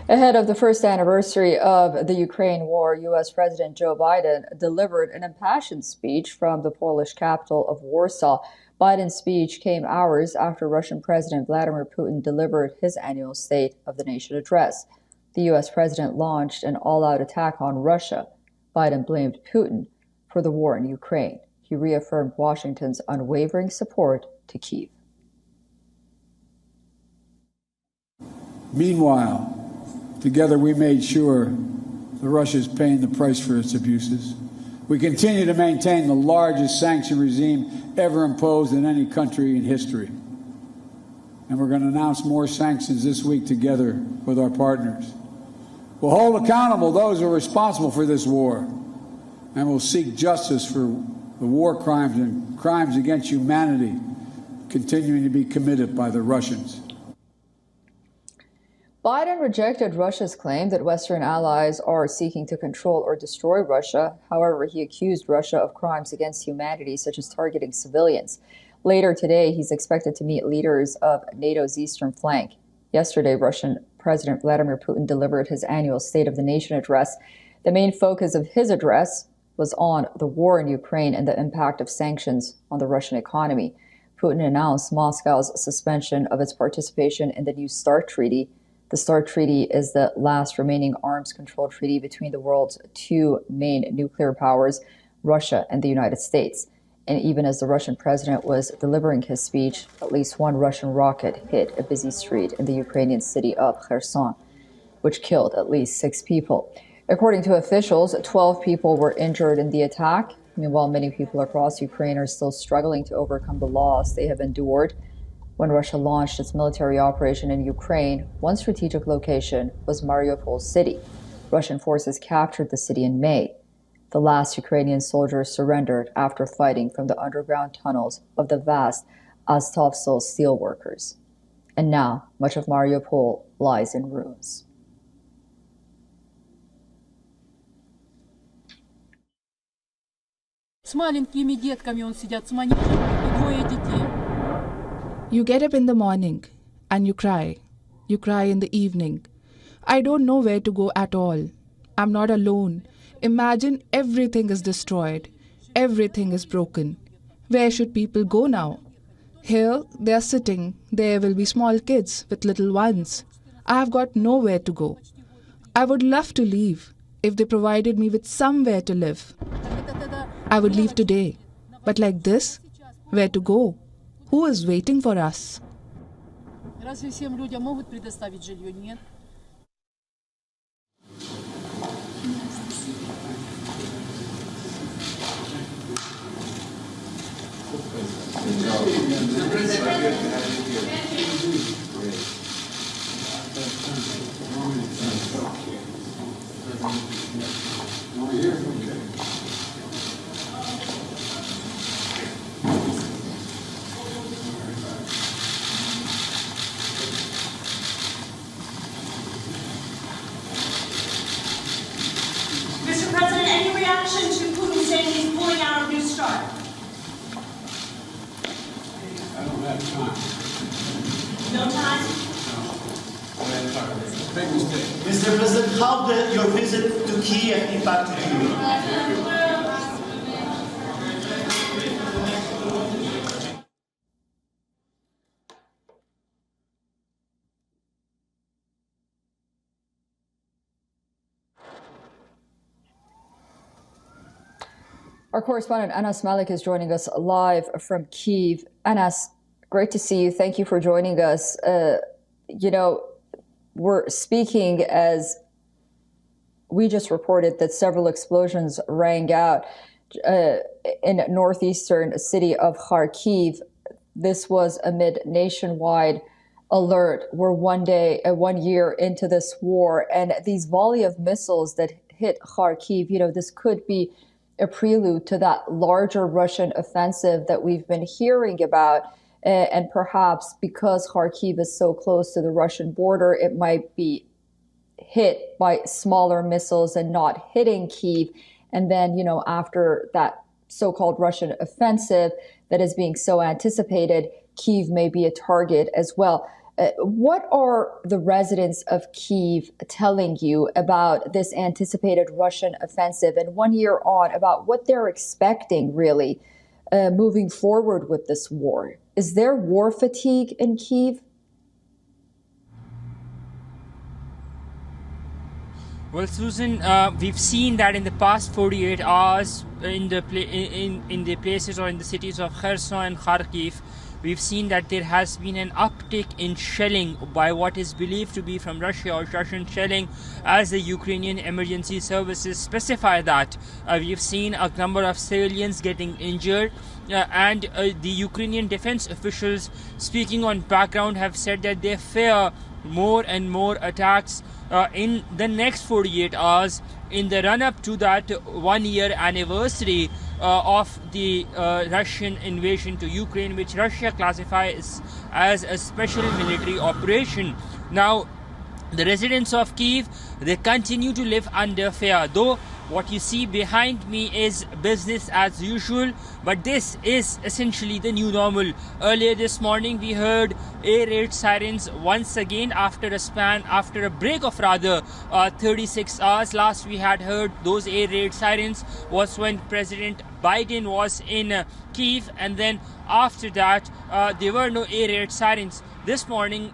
Ahead of the first anniversary of the Ukraine war, U.S. President Joe Biden delivered an impassioned speech from the Polish capital of Warsaw. Biden's speech came hours after Russian President Vladimir Putin delivered his annual State of the Nation address. The U.S. president launched an all-out attack on Russia. Biden blamed Putin for the war in Ukraine. He reaffirmed Washington's unwavering support to Kyiv. Meanwhile, together we made sure that Russia is paying the price for its abuses. We continue to maintain the largest sanction regime ever imposed in any country in history. And we're going to announce more sanctions this week together with our partners. We'll hold accountable those who are responsible for this war, and we'll seek justice for the war crimes and crimes against humanity continuing to be committed by the Russians. Biden rejected Russia's claim that Western allies are seeking to control or destroy Russia. However, he accused Russia of crimes against humanity, such as targeting civilians. Later today, he's expected to meet leaders of NATO's eastern flank. Yesterday, Russian President Vladimir Putin delivered his annual State of the Nation address. The main focus of his address was on the war in Ukraine and the impact of sanctions on the Russian economy. Putin announced Moscow's suspension of its participation in the new START treaty. The START treaty is the last remaining arms control treaty between the world's two main nuclear powers, Russia and the United States. And even as the Russian president was delivering his speech, at least one Russian rocket hit a busy street in the Ukrainian city of Kherson, which killed at least 6 people. According to officials, 12 people were injured in the attack. Meanwhile, many people across Ukraine are still struggling to overcome the loss they have endured. When Russia launched its military operation in Ukraine, one strategic location was Mariupol city. Russian forces captured the city in May. The last Ukrainian soldiers surrendered after fighting from the underground tunnels of the vast Azovstal steelworkers. And now, much of Mariupol lies in ruins. С маленькими детками он сидят, с манежем и 2 детей. You get up in the morning and you cry. You cry in the evening. I don't know where to go at all. I'm not alone. Imagine everything is destroyed. Everything is broken. Where should people go now? Here they are sitting. There will be small kids with little ones. I have got nowhere to go. I would love to leave if they provided me with somewhere to live. I would leave today. But like this, where to go? Who is waiting for us? Разве всем людям могут предоставить жилье? Нет. Mr. President, any reaction to Putin saying he's pulling out of New START? I don't have time. No time? Big mistake. Mr. President, how did your visit to Kyiv impact you? Our correspondent Anas Malik is joining us live from Kyiv. Anas, great to see you. Thank you for joining us. We're speaking as we just reported that several explosions rang out in northeastern city of Kharkiv. This was amid nationwide alert. We're 1 year into this war, and these volley of missiles that hit Kharkiv, this could be a prelude to that larger Russian offensive that we've been hearing about. And perhaps because Kharkiv is so close to the Russian border, it might be hit by smaller missiles and not hitting Kyiv. And then, after that so-called Russian offensive that is being so anticipated, Kyiv may be a target as well. What are the residents of Kyiv telling you about this anticipated Russian offensive, and 1 year on, about what they're expecting, really, moving forward with this war? Is there war fatigue in Kyiv? Well, Susan, we've seen that in the past 48 hours in the places or in the cities of Kherson and Kharkiv, we've seen that there has been an uptick in shelling by what is believed to be from Russia, or Russian shelling, as the Ukrainian emergency services specify that. We've seen a number of civilians getting injured, and the Ukrainian defense officials speaking on background have said that they fear more and more attacks in the next 48 hours in the run-up to that 1 year anniversary of the Russian invasion to Ukraine, which Russia classifies as a special military operation. Now, the residents of Kyiv, they continue to live under fear, though what you see behind me is business as usual, but this is essentially the new normal. Earlier this morning, we heard air raid sirens once again after a break of 36 hours. Last we had heard those air raid sirens was when President Biden was in Kyiv, and then after that, there were no air raid sirens. This morning,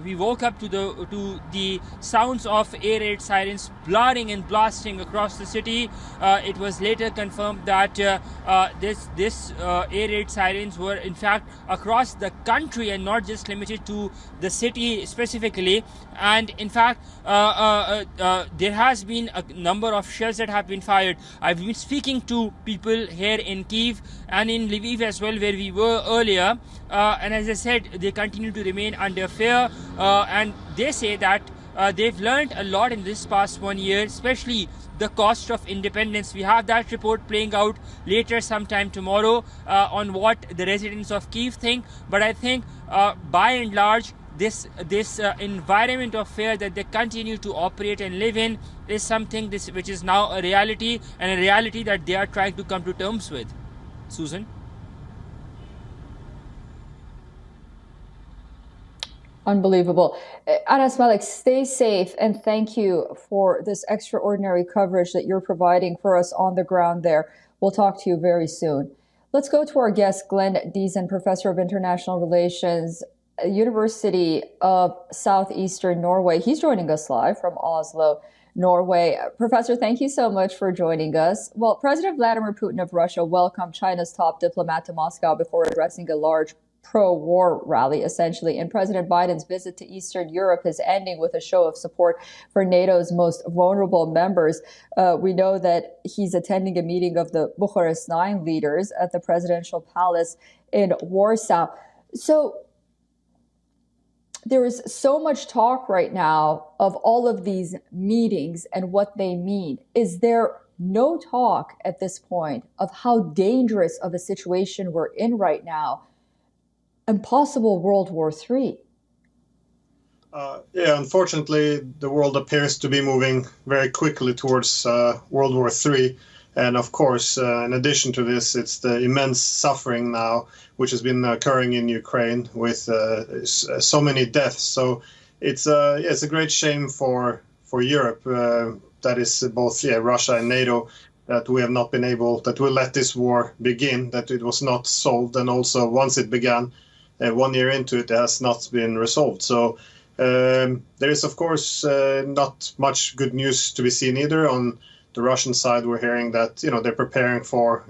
we woke up to the sounds of air raid sirens blaring and blasting across the city. It was later confirmed that this air raid sirens were in fact across the country and not just limited to the city specifically. And in fact, there has been a number of shells that have been fired. I've been speaking to people here in Kyiv and in Lviv as well, where we were earlier, and as I said, they continue to remain under fear, and they say that they've learned a lot in this past 1 year, especially the cost of independence. We have that report playing out later sometime tomorrow on what the residents of Kyiv think, but I think by and large this environment of fear that they continue to operate and live in is something which is now a reality, and a reality that they are trying to come to terms with. Susan? Unbelievable. Anas Malik, stay safe, and thank you for this extraordinary coverage that you're providing for us on the ground there. We'll talk to you very soon. Let's go to our guest, Glenn Diesen, Professor of International Relations, University of Southeastern Norway. He's joining us live from Oslo, Norway. Professor, thank you so much for joining us. Well, President Vladimir Putin of Russia welcomed China's top diplomat to Moscow before addressing a large pro-war rally, essentially. And President Biden's visit to Eastern Europe is ending with a show of support for NATO's most vulnerable members. We know that he's attending a meeting of the Bucharest 9 leaders at the presidential palace in Warsaw. So there is so much talk right now of all of these meetings and what they mean. Is there no talk at this point of how dangerous of a situation we're in right now and possible World War III? Unfortunately, the world appears to be moving very quickly towards World War III. And of course, in addition to this, it's the immense suffering now, which has been occurring in Ukraine with so many deaths. So it's a great shame for Europe, that is both Russia and NATO, that we have not been able, that we let this war begin, that it was not solved. And also once it began, 1 year into it, it has not been resolved. So there is, of course, not much good news to be seen either. On the Russian side, we're hearing that, they're preparing for,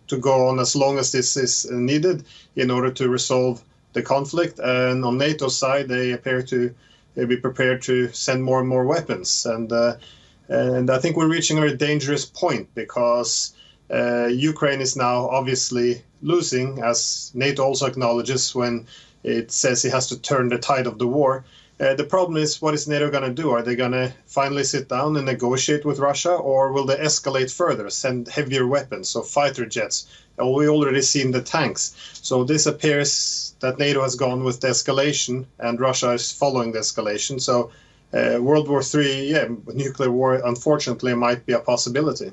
to go on as long as this is needed in order to resolve the conflict. And on NATO's side, they appear to be prepared to send more and more weapons. And I think we're reaching a very dangerous point, because Ukraine is now obviously losing, as NATO also acknowledges when it says it has to turn the tide of the war. The problem is, what is NATO going to do? Are they going to finally sit down and negotiate with Russia, or will they escalate further, send heavier weapons, so fighter jets? We already seen the tanks. So this appears that NATO has gone with the escalation, and Russia is following the escalation. So World War III, nuclear war, unfortunately, might be a possibility.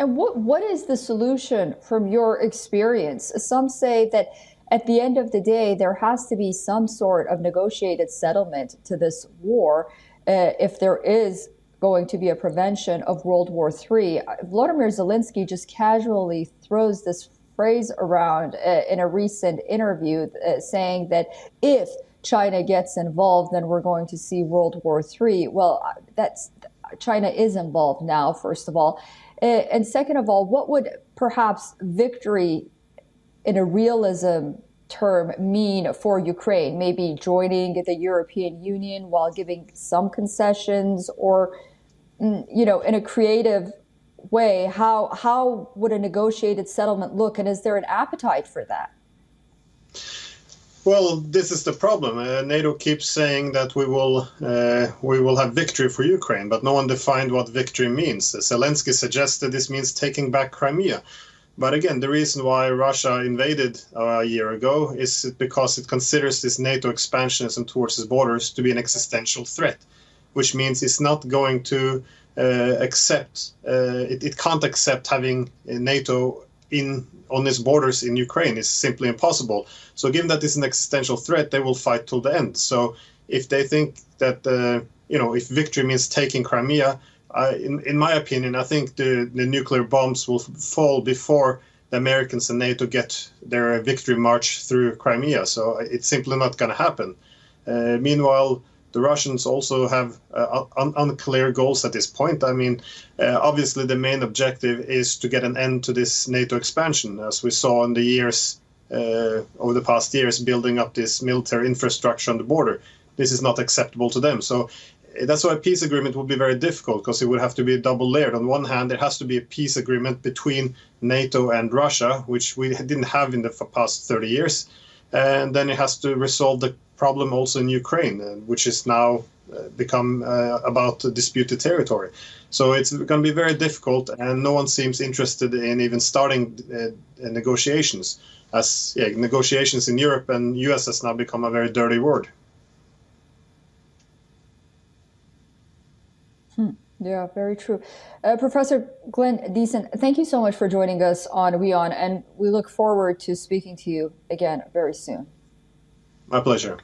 And what is the solution from your experience? Some say that at the end of the day, there has to be some sort of negotiated settlement to this war if there is going to be a prevention of World War III. Volodymyr Zelensky just casually throws this phrase around in a recent interview saying that if China gets involved, then we're going to see World War III. Well, China is involved now, first of all. And second of all, what would perhaps victory in a realism term mean for Ukraine? Maybe joining the European Union while giving some concessions, or, you know, in a creative way, how would a negotiated settlement look? And is there an appetite for that? Well, this is the problem. NATO keeps saying that we will have victory for Ukraine, but no one defined what victory means. Zelensky suggested this means taking back Crimea. But again, the reason why Russia invaded a year ago is because it considers this NATO expansionism towards its borders to be an existential threat, which means it's not going to accept, it can't accept having NATO on its borders in Ukraine. Is simply impossible. So given that it's an existential threat, they will fight till the end. So if they think that, if victory means taking Crimea, in my opinion, I think the nuclear bombs will fall before the Americans and NATO get their victory march through Crimea. So it's simply not going to happen. Meanwhile, the Russians also have unclear goals at this point. I mean, obviously the main objective is to get an end to this NATO expansion, as we saw in the years, over the past years, building up this military infrastructure on the border. This is not acceptable to them. So that's why a peace agreement would be very difficult, because it would have to be double layered. On one hand, there has to be a peace agreement between NATO and Russia, which we didn't have in the past 30 years. And then it has to resolve the problem also in Ukraine, which is now become about disputed territory. So it's going to be very difficult, and no one seems interested in even starting negotiations, as negotiations in Europe and US has now become a very dirty word. Yeah, very true. Professor Glenn Deason, thank you so much for joining us on WION, and we look forward to speaking to you again very soon. My pleasure.